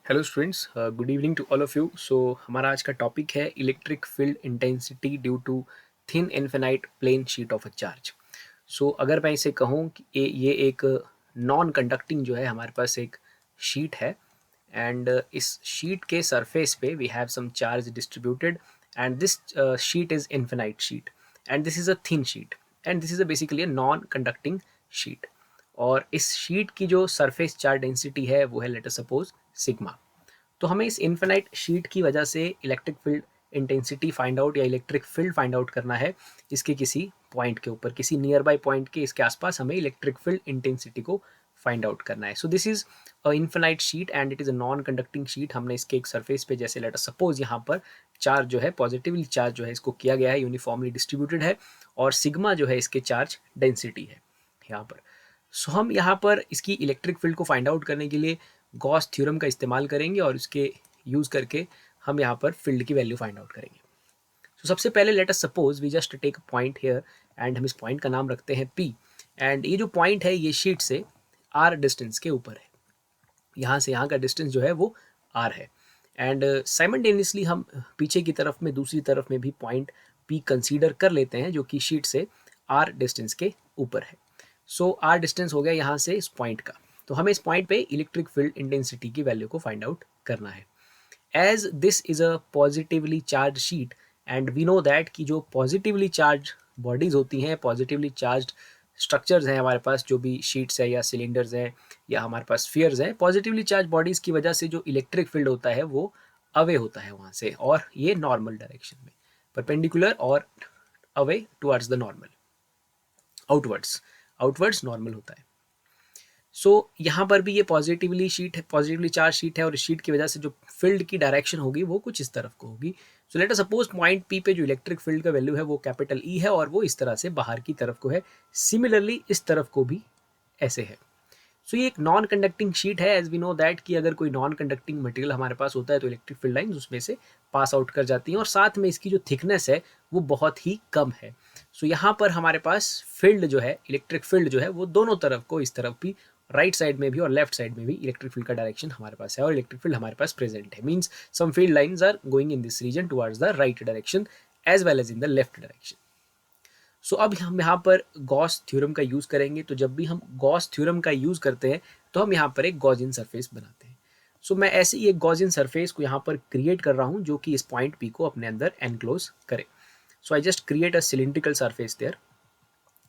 Hello students, good evening to all of you. So हमारा आज का टॉपिक है electric field intensity due to thin infinite plane sheet of a charge. So अगर मैं इसे कहूँ कि ये एक नॉन कंडक्टिंग जो है हमारे पास एक शीट है एंड इस शीट के सरफेस पे we have some charge distributed and this sheet is infinite sheet and this is a thin sheet and this is a basically a non conducting sheet. और इस शीट की जो surface charge density है वो है late us suppose sigma. तो हमें इस इन्फिनाइट शीट की वजह से electric field intensity find out या इलेक्ट्रिक फील्ड फाइंड आउट करना है। इसके किसी पॉइंट के ऊपर, किसी नियर बाय पॉइंट के इसके आसपास हमें इलेक्ट्रिक फील्ड इंटेंसिटी को फाइंड आउट करना है। So this is a infinite sheet and it is a non conducting sheet. हमने इसके एक सरफेस पे जैसे लेट अस सपोज यहाँ पर चार्ज जो है पॉजिटिवली चार्ज जो है इसको किया गया है, यूनिफॉर्मली डिस्ट्रीब्यूटेड है और सिग्मा जो है इसके चार्ज डेंसिटी है यहाँ पर। सो हम यहाँ पर इसकी इलेक्ट्रिक फील्ड को फाइंड आउट करने के लिए गॉस थ्योरम का इस्तेमाल करेंगे और उसके यूज़ करके हम यहाँ पर फील्ड की वैल्यू फाइंड आउट करेंगे। तो सबसे पहले let us suppose we just take a point here and हम इस पॉइंट का नाम रखते हैं पी। एंड ये जो पॉइंट है ये शीट से आर डिस्टेंस के ऊपर है। यहाँ से यहाँ का डिस्टेंस जो है वो आर है एंड साइमल्टेनियसली हम पीछे की तरफ में दूसरी तरफ में भी पॉइंट पी कंसीडर कर लेते हैं जो कि शीट से आर डिस्टेंस के ऊपर है। सो आर डिस्टेंस हो गया यहाँ से इस पॉइंट का। तो हमें इस पॉइंट पे इलेक्ट्रिक फील्ड इंटेंसिटी की वैल्यू को फाइंड आउट करना है। As this is a positively charged sheet and we know that कि जो पॉजिटिवली चार्ज बॉडीज होती हैं, पॉजिटिवली चार्ज स्ट्रक्चर्स हैं हमारे पास, जो भी शीट्स है या सिलेंडर्स हैं या हमारे पास स्फीयर्स हैं, पॉजिटिवली चार्ज बॉडीज की वजह से जो इलेक्ट्रिक फील्ड होता है वो अवे होता है वहाँ से और ये नॉर्मल डायरेक्शन में परपेंडिकुलर और away towards the normal, outwards outwards normal होता है। सो यहाँ पर भी ये पॉजिटिवली शीट है, पॉजिटिवली चार्ज शीट है और इस शीट की वजह से जो फील्ड की डायरेक्शन होगी वो कुछ इस तरफ को होगी। सो let us suppose point P पे जो इलेक्ट्रिक फील्ड का वैल्यू है वो कैपिटल ई है और वो इस तरह से बाहर की तरफ को है। सिमिलरली इस तरफ को भी ऐसे है। सो ये एक नॉन कंडक्टिंग शीट है। एज वी नो दैट कि अगर कोई नॉन कंडक्टिंग मटेरियल हमारे पास होता है तो इलेक्ट्रिक फील्ड लाइंस उसमें से पास आउट कर जाती हैं और साथ में इसकी जो थिकनेस है वो बहुत ही कम है। सो यहाँ पर हमारे पास फील्ड जो है, इलेक्ट्रिक फील्ड जो है वो दोनों तरफ को, इस तरफ भी राइट साइड में भी और लेफ्ट साइड में भी इलेक्ट्रिक फील्ड का डायरेक्शन हमारे पास है और इलेक्ट्रिक फील्ड हमारे पास प्रेजेंट है। Means some field lines are going in this region towards the right direction as well as in the left direction. So अब हम यहाँ पर गॉस थ्योरम का यूज़ करेंगे। तो जब भी हम गॉस थ्योरम का यूज़ करते हैं तो हम यहाँ पर एक गॉसियन सरफेस बनाते हैं। सो मैं ऐसे ही एक गॉसियन सरफेस को यहाँ पर क्रिएट कर रहा हूँ जो कि इस पॉइंट पी को अपने अंदर एनक्लोज करे। So I just create a cylindrical surface there.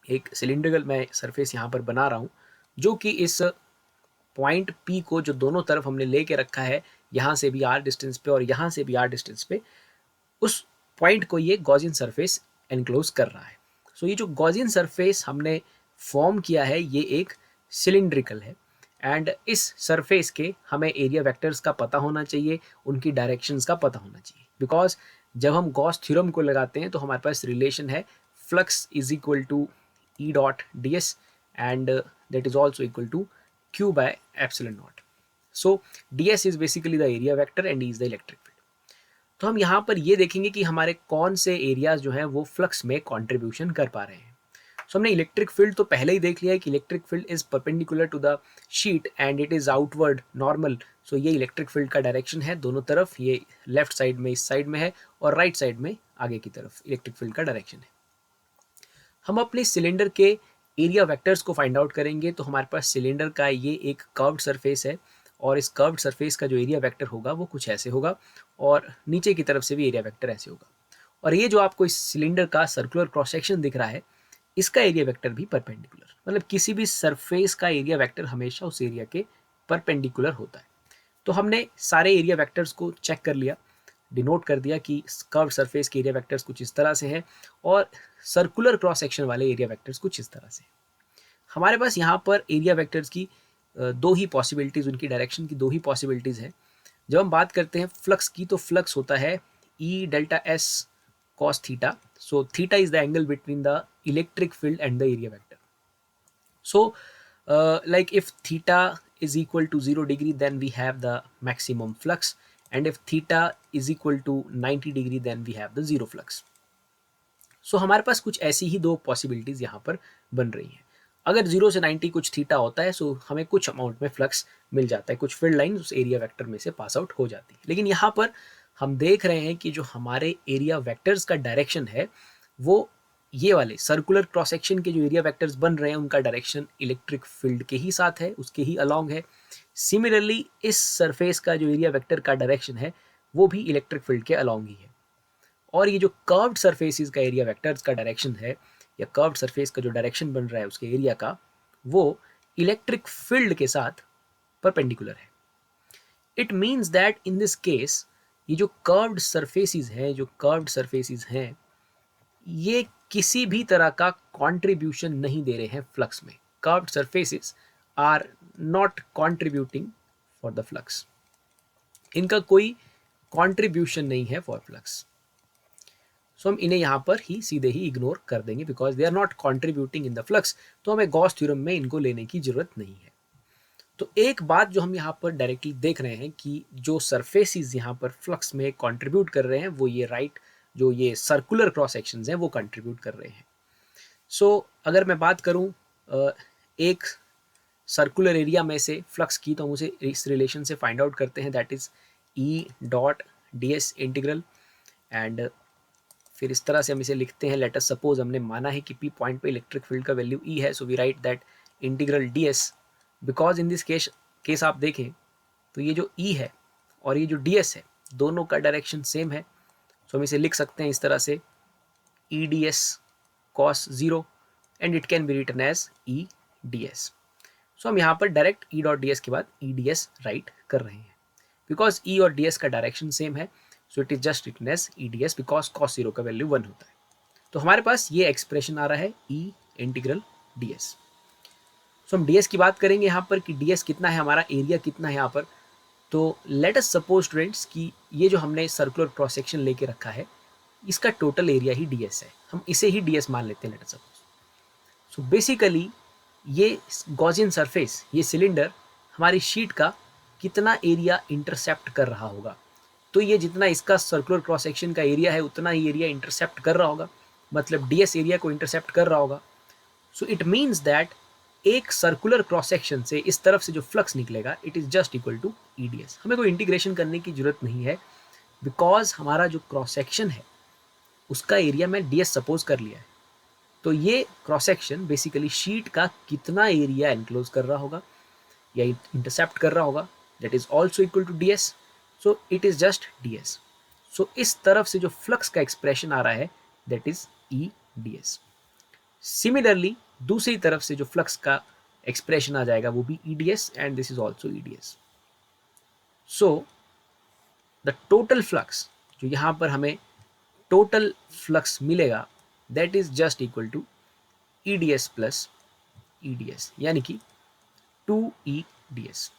एक सिलिंड्रिकल मैं सरफेस यहाँ पर बना रहा हूँ जो कि इस पॉइंट पी को जो दोनों तरफ हमने लेके रखा है, यहाँ से भी आर डिस्टेंस पे और यहाँ से भी आर डिस्टेंस पे, उस पॉइंट को ये गॉसियन सरफेस एनक्लोज कर रहा है। सो ये जो गॉसियन सरफेस हमने फॉर्म किया है ये एक सिलिंड्रिकल है एंड इस सरफेस के हमें एरिया वेक्टर्स का पता होना चाहिए, उनकी डायरेक्शंस का पता होना चाहिए। बिकॉज जब हम गॉस थ्योरम को लगाते हैं तो हमारे पास रिलेशन है flux is equal to E dot D S and that is also equal to Q by epsilon not. So D S is basically the area vector and E is the electric field. तो हम यहाँ पर ये देखेंगे कि हमारे कौन से एरियाज जो हैं वो फ्लक्स में कंट्रीब्यूशन कर पा रहे हैं। सो हमने इलेक्ट्रिक फील्ड तो पहले ही देख लिया है कि electric field is perpendicular to the sheet and it is outward normal. So ये इलेक्ट्रिक फील्ड का डायरेक्शन है दोनों तरफ, ये लेफ्ट साइड में इस साइड में है और राइट साइड में आगे की तरफ इलेक्ट्रिक फील्ड का डायरेक्शन है। हम अपने सिलेंडर के एरिया वेक्टर्स को फाइंड आउट करेंगे। तो हमारे पास सिलेंडर का ये एक कर्व्ड सरफेस है और इस कर्व्ड सरफेस का जो एरिया वेक्टर होगा वो कुछ ऐसे होगा और नीचे की तरफ से भी एरिया वेक्टर ऐसे होगा। और ये जो आपको इस सिलेंडर का सर्कुलर क्रॉस सेक्शन दिख रहा है इसका एरिया वेक्टर भी परपेंडिकुलर, मतलब किसी भी सरफेस का एरिया वेक्टर हमेशा उस एरिया के परपेंडिकुलर होता है। तो हमने सारे एरिया वेक्टर्स को चेक कर लिया, डिनोट कर दिया कि कर्व सरफेस के एरिया वेक्टर्स कुछ इस तरह से हैं और सर्कुलर क्रॉस सेक्शन वाले एरिया वेक्टर्स कुछ इस तरह से। हमारे पास यहाँ पर एरिया वेक्टर्स की दो ही पॉसिबिलिटीज़, उनकी डायरेक्शन की दो ही पॉसिबिलिटीज़ हैं। जब हम बात करते हैं फ्लक्स की तो फ्लक्स होता है ई delta S cos theta. So theta is the angle between the electric field and the area vector. So like if theta is equal to 0 degree then we have the maximum flux, and if theta is equal to 90 degree then we have the zero flux. So हमारे पास कुछ ऐसी ही दो possibilities यहाँ पर बन रही हैं। अगर 0 से 90 कुछ थीटा होता है, सो हमें कुछ अमाउंट में फ्लक्स मिल जाता है, कुछ फील्ड लाइन उस एरिया वेक्टर में से पास आउट हो जाती है। लेकिन यहाँ पर हम देख रहे हैं कि जो हमारे एरिया वेक्टर्स का डायरेक्शन है वो ये वाले सर्कुलर क्रॉस सेक्शन के जो एरिया वेक्टर्स बन रहे हैं उनका डायरेक्शन इलेक्ट्रिक फील्ड के ही साथ है, उसके ही अलोंग है। सिमिलरली इस सरफेस का जो एरिया वेक्टर का डायरेक्शन है वो भी इलेक्ट्रिक फील्ड के अलोंग ही है। और ये जो कर्व्ड सरफेसेस का एरिया वेक्टर्स का डायरेक्शन है या कर्व्ड सरफेस का जो डायरेक्शन बन रहा है उसके एरिया का, वो इलेक्ट्रिक फील्ड के साथ परपेंडिकुलर है। It means that in this case ये जो कर्व्ड सरफेसेस हैं ये किसी भी तरह का कंट्रीब्यूशन नहीं दे रहे हैं फ्लक्स में। Curved surfaces are not contributing for the flux, इनका कोई कंट्रीब्यूशन नहीं है फॉर फ्लक्स। सो हम इन्हें यहाँ पर ही सीधे ही इग्नोर कर देंगे because they are not contributing in the flux, तो हमें गॉस थ्योरम में इनको लेने की जरूरत नहीं है। तो एक बात जो हम यहाँ पर डायरेक्टली देख रहे हैं कि जो सरफेसेस यहाँ पर फ्लक्स में कंट्रीब्यूट कर रहे हैं वो ये राइट जो ये सर्कुलर क्रॉस सेक्शंस हैं वो कंट्रीब्यूट कर रहे हैं। सो अगर मैं बात करूँ एक सर्कुलर एरिया में से फ्लक्स की, तो हम उसे इस रिलेशन से फाइंड आउट करते हैं, that is E dot D S integral. And फिर इस तरह से हम इसे लिखते हैं, लेट अस सपोज हमने माना है कि पी पॉइंट पे इलेक्ट्रिक फील्ड का वैल्यू ई है, so we write that integral D S, because in this case आप देखें तो ये जो ई है और ये जो डी एस है दोनों का डायरेक्शन सेम है। सो हम इसे लिख सकते हैं इस तरह से E D s cos zero and it can be written as E D S. So हम यहाँ पर direct E dot D s के बाद ई डी एस राइट कर रहे हैं बिकॉज ई और डी एस का डायरेक्शन सेम है। So it is just written as E D S because cos zero का वैल्यू 1 होता है। तो हमारे पास ये एक्सप्रेशन आ रहा है ई इंटीग्रल डी एस। सो हम डी एस की बात करेंगे यहाँ पर कि डी एस कितना है, हमारा एरिया कितना है यहाँ पर। तो लेट अस सपोज स्टूडेंट्स कि ये जो हमने सर्कुलर क्रॉस सेक्शन लेके रखा है इसका टोटल एरिया ही डी एस है, हम इसे ही डी एस मान लेते हैं late us suppose. So basically ये गॉसियन सरफेस, ये सिलेंडर हमारी शीट का कितना एरिया इंटरसेप्ट कर रहा होगा, तो ये जितना इसका सर्कुलर क्रॉस सेक्शन का एरिया है उतना ही एरिया इंटरसेप्ट कर रहा होगा, मतलब डी एस एरिया को इंटरसेप्ट कर रहा होगा। सो इट मीन्स दैट एक सर्कुलर क्रॉस सेक्शन से इस तरफ से जो फ्लक्स निकलेगा it is just equal to E D S. हमें कोई इंटीग्रेशन करने की जरूरत नहीं है बिकॉज हमारा जो क्रॉस सेक्शन है उसका एरिया मैं डी एस सपोज कर लिया है। तो ये क्रॉस सेक्शन बेसिकली शीट का कितना एरिया एनक्लोज कर रहा होगा या इंटरसेप्ट कर रहा होगा that is also equal to d S. So it is just d S. So इस तरफ से जो फ्लक्स का एक्सप्रेशन आ रहा है that is E D S. Similarly दूसरी तरफ से जो फ्लक्स का एक्सप्रेशन आ जाएगा वो भी E D S and this is also E D S. So the total flux जो यहाँ पर हमें टोटल फ्लक्स मिलेगा that is just equal to E D S plus E D S, यानी कि 2 E D S.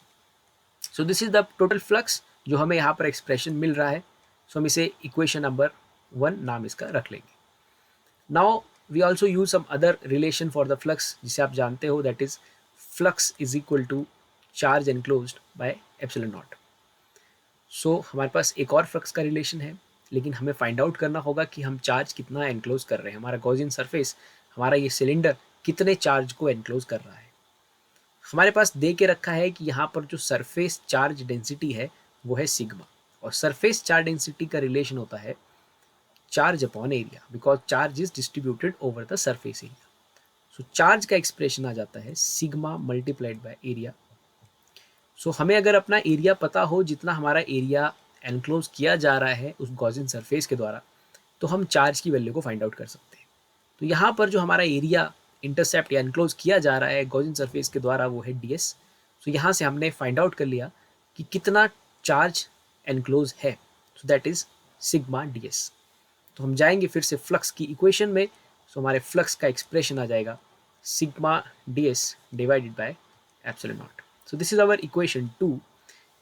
So this is the total flux जो हमें यहाँ पर एक्सप्रेशन मिल रहा है। सो हम इसे इक्वेशन नंबर 1 नाम इसका रख लेंगे। Now we also use some other relation for the flux जिसे आप जानते हो, that is flux is equal to charge enclosed by epsilon not. So हमारे पास एक और फ्लक्स का रिलेशन है, लेकिन हमें फाइंड आउट करना होगा कि हम चार्ज कितना एनक्लोज कर रहे हैं, हमारा गॉसियन सरफेस, हमारा ये सिलेंडर कितने चार्ज को एनक्लोज कर रहा है। हमारे पास दे के रखा है कि यहाँ पर जो सरफेस चार्ज डेंसिटी है वो है सिग्मा, और सरफेस चार्ज डेंसिटी का रिलेशन होता है charge upon area because charge is distributed over the surface area. So charge का एक्सप्रेशन आ जाता है सिग्मा मल्टीप्लाइड बाय एरिया। सो हमें अगर अपना एरिया पता हो, जितना हमारा एरिया एनक्लोज किया जा रहा है उस गॉसियन सरफेस के द्वारा, तो हम चार्ज की वैल्यू को फाइंड आउट कर सकते हैं। तो यहाँ पर जो हमारा एरिया इंटरसेप्ट या एनक्लोज किया जा रहा है गॉसियन सरफेस के द्वारा वो है डी एस। सो यहाँ से हमने फाइंड आउट कर लिया कि कितना चार्ज एनक्लोज है, so that is sigma D S. तो हम जाएंगे फिर से फ्लक्स की इक्वेशन में। सो हमारे फ्लक्स का एक्सप्रेशन आ जाएगा sigma D S divided by epsilon not. So this is our equation 2।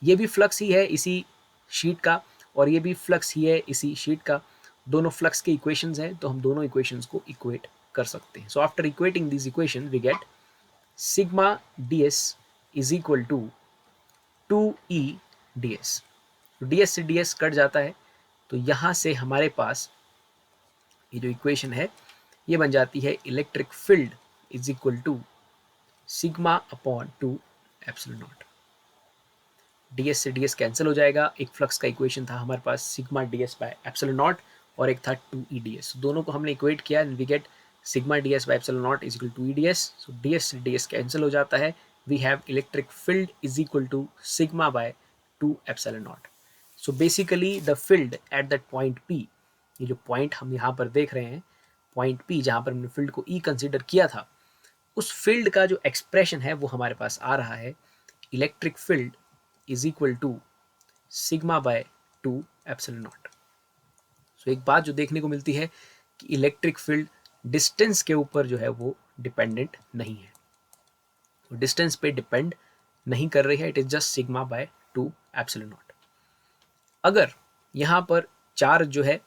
ये भी फ्लक्स ही है इसी शीट का और ये भी फ्लक्स ही है इसी शीट का, दोनों फ्लक्स के इक्वेशंस हैं, तो हम दोनों इक्वेशंस को इक्वेट कर सकते हैं। So after equating this equation we get sigma D S is equal to 2e D S. D S से डी एस कट जाता है, तो यहाँ से हमारे पास ये जो इक्वेशन है ये बन जाती है electric field is equal to sigma upon 2 epsilon naught. ds से ds कैंसिल हो जाएगा, एक फ्लक्स का इक्वेशन था हमारे पास sigma ds by epsilon naught और एक था 2 दोनों को हमने इक्वेट किया and we get sigma ds by epsilon naught is equal to ds। So ds से ds कैंसिल हो जाता है, we have electric field is equal to sigma by 2 epsilon not. So basically the field at that point p, ये जो point हम यहाँ पर देख रहे हैं, पॉइंट p जहाँ पर हमने फील्ड को e कंसिडर किया था, उस फील्ड का जो एक्सप्रेशन है वो हमारे पास आ रहा है electric field is equal to sigma by 2 epsilon not. So एक बात जो देखने को मिलती है कि इलेक्ट्रिक फील्ड डिस्टेंस के ऊपर जो है वो डिपेंडेंट नहीं है, तो डिस्टेंस पे डिपेंड नहीं कर रही है, it is just sigma by 2 epsilon not. अगर यहाँ पर चार्ज जो है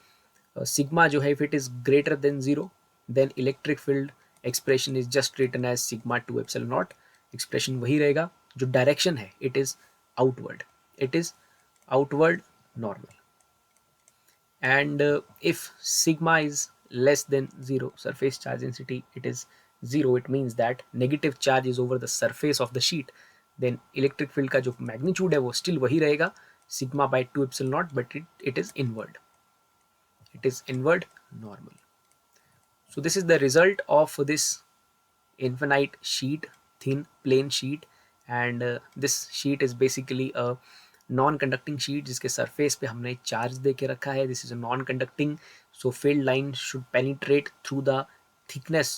सिग्मा जो है if it is greater than 0 then electric field expression is just written as sigma 2 epsilon not. Expression वही रहेगा, जो डायरेक्शन है it is outward, it is outward normal, and if sigma is less than 0, surface charge density it is 0, it means that negative charge is over the surface of the sheet, then electric field का जो magnitude है वो still वही रहेगा sigma by 2 epsilon naught, but it is inward, it is inward normal. So this is the result of this infinite sheet, thin plane sheet, and this sheet is basically a non conducting sheet जिसके surface पे हमने charge दे के रखा है। This is a non conducting, so field line should penetrate through the thickness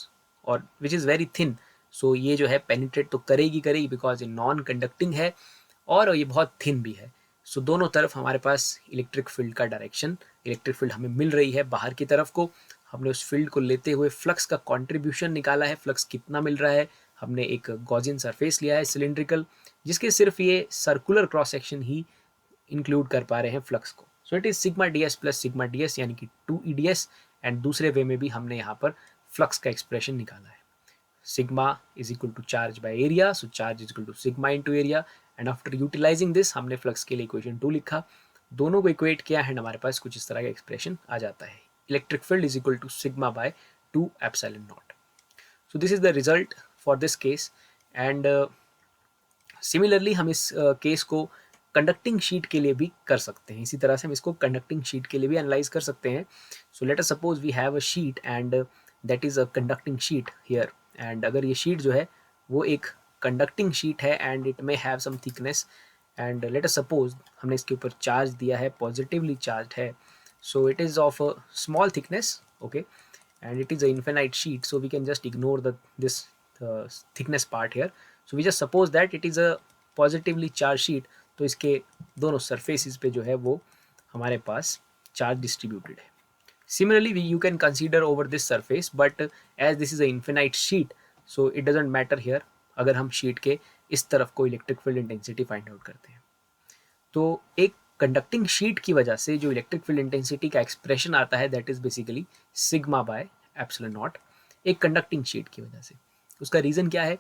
और which is very thin. सो ये जो है पेनिट्रेट तो करेगी करेगी बिकॉज ये नॉन कंडक्टिंग है और ये बहुत थिन भी है। सो दोनों तरफ हमारे पास इलेक्ट्रिक फील्ड का डायरेक्शन, इलेक्ट्रिक फील्ड हमें मिल रही है बाहर की तरफ को। हमने उस फील्ड को लेते हुए फ्लक्स का कॉन्ट्रीब्यूशन निकाला है, फ्लक्स कितना मिल रहा है। हमने एक गॉसियन सरफेस लिया है सिलिंड्रिकल, जिसके सिर्फ ये सर्कुलर क्रॉस सेक्शन ही इंक्लूड कर पा रहे हैं फ्लक्स को। सो it is sigma ds plus sigma ds यानी कि 2 EDS, एंड दूसरे वे में भी हमने यहाँ पर फ्लक्स का एक्सप्रेशन निकाला है। Sigma is equal to charge by area, so charge is equal to sigma into area, and after utilizing this हमने फ्लक्स के लिए इक्वेशन 2 लिखा, दोनों को इक्वेट किया है, हमारे पास कुछ इस तरह का एक्सप्रेशन आ जाता है। Electric field is equal to sigma by 2 epsilon not. So this is the result for this case, and similarly हम इस केस को कंडक्टिंग शीट के लिए भी कर सकते हैं। इसी तरह से हम इसको कंडक्टिंग शीट के लिए भी एनालाइज कर सकते हैं। So let us suppose we have a sheet and that is a conducting sheet here, and अगर ये शीट जो है वो एक कंडक्टिंग शीट है and it may have some thickness, and let us suppose हमने इसके ऊपर चार्ज दिया है, पॉजिटिवली चार्ज है, so it is of a small thickness, okay, and it is an infinite sheet, so we can just ignore this thickness part here. So we just suppose that it is a positively charged sheet, तो इसके दोनों surfaces पे जो है वो हमारे पास charge distributed है। Similarly you can consider over this surface, but as this is a infinite sheet, so it doesn't matter here अगर हम sheet के इस तरफ को electric field intensity find out करते हैं। तो एक कंडक्टिंग शीट की वजह से जो इलेक्ट्रिक फील्ड इंटेंसिटी का एक्सप्रेशन आता है that is basically sigma by epsilon not, एक कंडक्टिंग शीट की वजह से। उसका रीज़न क्या है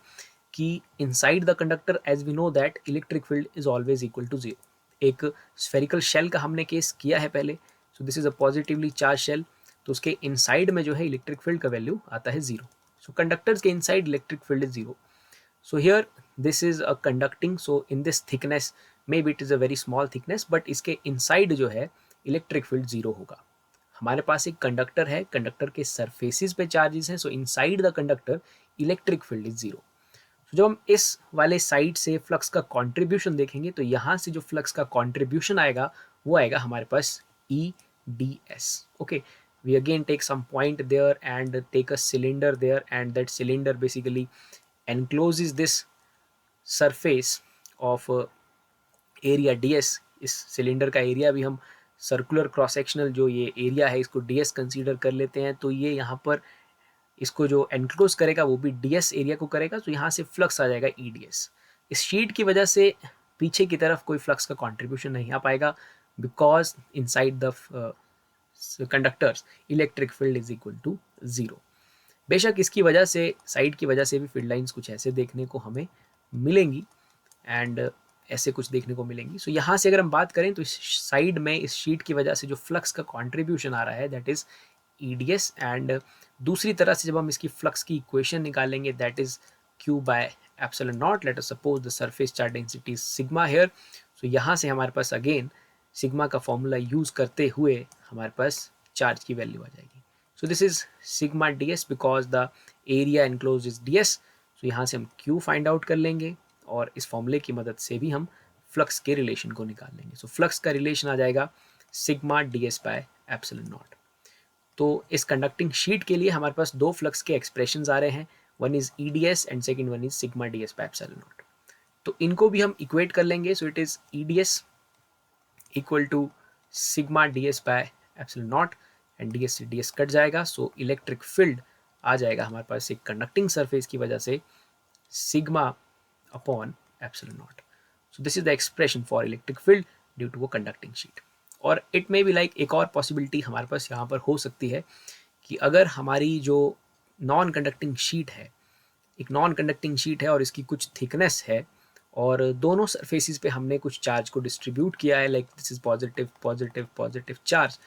कि inside the conductor as we know that electric field is always equal to 0। एक स्फेरिकल शेल का हमने केस किया है पहले, so this is a positively charge shell, तो उसके इनसाइड में जो है इलेक्ट्रिक फील्ड का वैल्यू आता है 0। सो कंडक्टर्स के inside electric field is 0। So here this is a conducting, so in this thickness maybe it is a very small thickness, but इसके inside जो है इलेक्ट्रिक फील्ड 0 होगा। हमारे पास एक कंडक्टर है, कंडक्टर के सरफेसेस पे चार्जेस हैं, सो inside the conductor electric field is 0। तो जब हम इस वाले साइड से फ्लक्स का कंट्रीब्यूशन देखेंगे तो यहाँ से जो फ्लक्स का कंट्रीब्यूशन आएगा वो आएगा हमारे पास EDS, okay. We again take some point there and take a cylinder there, and that cylinder basically encloses this surface of area ds। इस सिलेंडर का एरिया भी हम सर्कुलर क्रॉस सेक्शनल जो ये एरिया है इसको ds कंसीडर कर लेते हैं, तो ये यहाँ पर इसको जो एनक्लोज करेगा वो भी ds एरिया को करेगा, तो यहाँ से फ्लक्स आ जाएगा EDS। इस शीट की वजह से पीछे की तरफ कोई फ्लक्स का कॉन्ट्रीब्यूशन नहीं आ पाएगा because inside the conductors electric field is equal to 0। बेशक इसकी वजह से, साइड की वजह से भी फील्ड लाइंस कुछ ऐसे देखने को हमें मिलेंगी एंड ऐसे कुछ देखने को मिलेंगी। सो यहाँ से अगर हम बात करें तो इस साइड में इस शीट की वजह से जो फ्लक्स का कंट्रीब्यूशन आ रहा है दैट इज EDS, एंड दूसरी तरह से जब हम इसकी फ्लक्स की इक्वेशन निकालेंगे that is Q by epsilon naught. Let us suppose the surface charge density is sigma here. So यहाँ से हमारे पास अगेन सिग्मा का फॉर्मूला यूज करते हुए हमारे पास चार्ज की वैल्यू आ जाएगी. So this is sigma D S because the area enclose is d S. So यहाँ से हम Q फाइंड आउट कर लेंगे और इस फॉर्मूले की मदद से भी हम फ्लक्स के रिलेशन को निकाल लेंगे. सो फ्लक्स का रिलेशन आ जाएगा sigma D S by epsilon not. तो इस कंडक्टिंग शीट के लिए हमारे पास दो फ्लक्स के एक्सप्रेशंस आ रहे हैं. One is E D S and second one is sigma D S by epsilon not. तो इनको भी हम इक्वेट कर लेंगे. So it is E D S equal to sigma D S by epsilon not and D S से D S cut जाएगा. So electric field आ जाएगा हमारे पास एक कंडक्टिंग सरफेस की वजह से sigma upon epsilon not. So this is the expression for electric field due to वो कंडक्टिंग शीट. और इट मे बी लाइक एक और पॉसिबिलिटी हमारे पास यहाँ पर हो सकती है कि अगर हमारी जो नॉन कंडक्टिंग शीट है, एक नॉन कंडक्टिंग शीट है और इसकी कुछ थिकनेस है और दोनों सरफेसिस पे हमने कुछ चार्ज को डिस्ट्रीब्यूट किया है, like this is positive positive positive charge.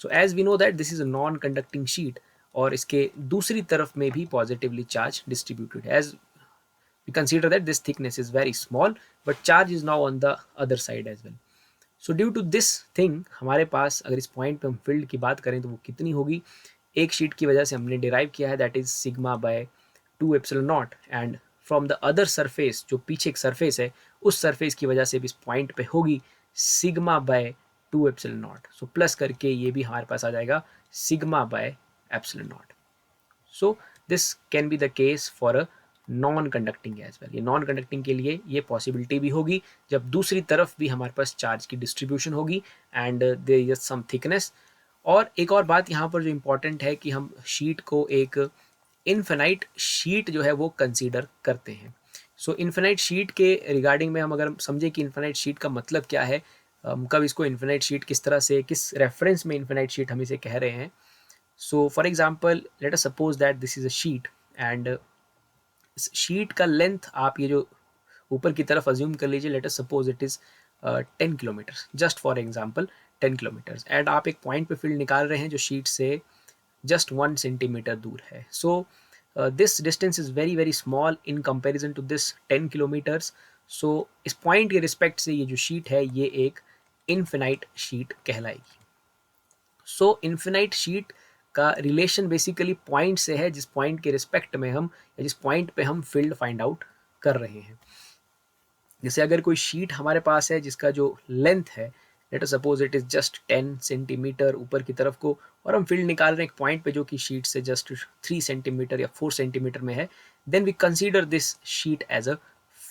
So as we know that this is a non conducting sheet और इसके दूसरी तरफ में भी positively charge distributed. As we consider that this thickness is very small but charge is now on the other side as well. So due to this thing हमारे पास अगर इस point पे हम फील्ड की बात करें तो वो कितनी होगी, एक शीट की वजह से हमने डिराइव किया है that is sigma by 2 epsilon not and from the other surface जो पीछे एक सरफेस है उस सरफेस की वजह से भी इस पॉइंट पे होगी sigma by 2 epsilon not. So plus करके ये भी हमारे पास आ जाएगा sigma by epsilon not. So this can be the case for a non conducting as well. ये नॉन कंडक्टिंग के लिए ये पॉसिबिलिटी भी होगी जब दूसरी तरफ भी हमारे पास चार्ज की डिस्ट्रीब्यूशन होगी and there is some thickness. और एक और बात यहाँ पर जो इम्पोर्टेंट है कि हम शीट को एक इनफिनाइट शीट जो है वो कंसीडर करते हैं. सो इनफिनाइट शीट के रिगार्डिंग में हम अगर समझे कि इनफिनाइट शीट का मतलब क्या है, कब इसको इनफिनाइट शीट किस तरह से किस रेफरेंस में इनफिनाइट शीट हम इसे कह रहे हैं. So for example let us suppose that this is a sheet and sheet का लेंथ आप ये जो ऊपर की तरफ अज्यूम कर लीजिए, late us suppose it is 10 kilometre, just for example 10 kilometres and आप एक पॉइंट पे फील्ड निकाल रहे हैं जो शीट से जस्ट 1 सेंटीमीटर दूर है. So this distance is very very small in comparison to this 10 kilometres. So इस पॉइंट के रिस्पेक्ट से ये जो शीट है ये एक इनफिनाइट शीट कहलाएगी. सो इनफिनाइट शीट का रिलेशन बेसिकली पॉइंट से है जिस पॉइंट के रिस्पेक्ट में हम या जिस पॉइंट पे हम फील्ड फाइंड आउट कर रहे हैं. जैसे अगर कोई शीट हमारे पास है जिसका जो लेंथ है late us suppose it is just 10 centimetre ऊपर की तरफ को और हम फील्ड निकाल रहे हैं एक पॉइंट पे जो कि शीट से जस्ट 3 सेंटीमीटर या 4 सेंटीमीटर में है, then we consider this sheet as a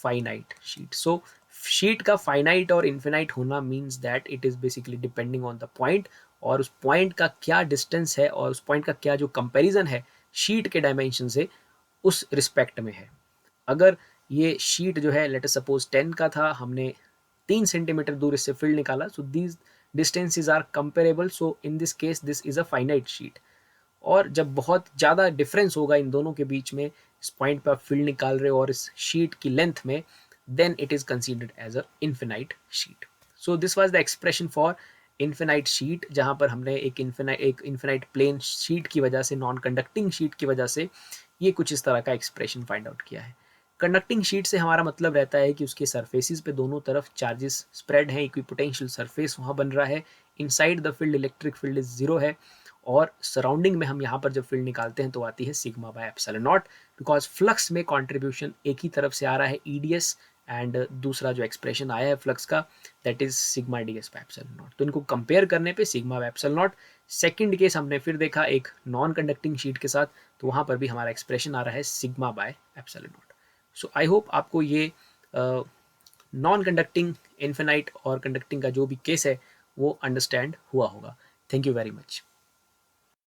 finite sheet. So sheet का फाइनाइट और इन्फिनाइट होना means that it is basically depending on the point और उस पॉइंट का क्या डिस्टेंस है और उस पॉइंट का क्या जो कंपैरिजन है शीट के डायमेंशन से उस रिस्पेक्ट में है. अगर ये शीट जो है लेट अस सपोज 10 का था, हमने 3 सेंटीमीटर दूर इससे फील्ड निकाला, so these distances are comparable. So in this case this is a finite sheet. और जब बहुत ज़्यादा डिफरेंस होगा इन दोनों के बीच में, इस पॉइंट पे आप फील्ड निकाल रहे हो और इस शीट की लेंथ में, then it is considered as a infinite sheet. So this was the expression for infinite sheet जहाँ पर हमने एक infinite plane sheet की वजह से, नॉन कंडक्टिंग शीट की वजह से ये कुछ इस तरह का एक्सप्रेशन फाइंड आउट किया है. कंडक्टिंग शीट से हमारा मतलब रहता है कि उसके सरफेसिस पे दोनों तरफ चार्जेस स्प्रेड हैं, इक्विपोटेंशियल सरफेस वहाँ बन रहा है, inside the field electric field is zero है और सराउंडिंग में हम यहाँ पर जब फील्ड निकालते हैं तो आती है sigma by epsilon not because flux में कॉन्ट्रीब्यूशन एक ही तरफ से आ रहा है ईडीएस एंड दूसरा जो एक्सप्रेशन आया है फ्लक्स का that is sigma D S by epsilon not. तो इनको कंपेयर करने पे sigma by epsilon not. Second case हमने फिर देखा एक नॉन कंडक्टिंग शीट के साथ, तो वहाँ पर भी हमारा एक्सप्रेशन आ रहा है sigma by epsilon not. So I hope आपको ये नॉन कंडक्टिंग, इन्फिनाइट और कंडक्टिंग का जो भी केस है वो अंडरस्टैंड हुआ होगा. Thank you very much.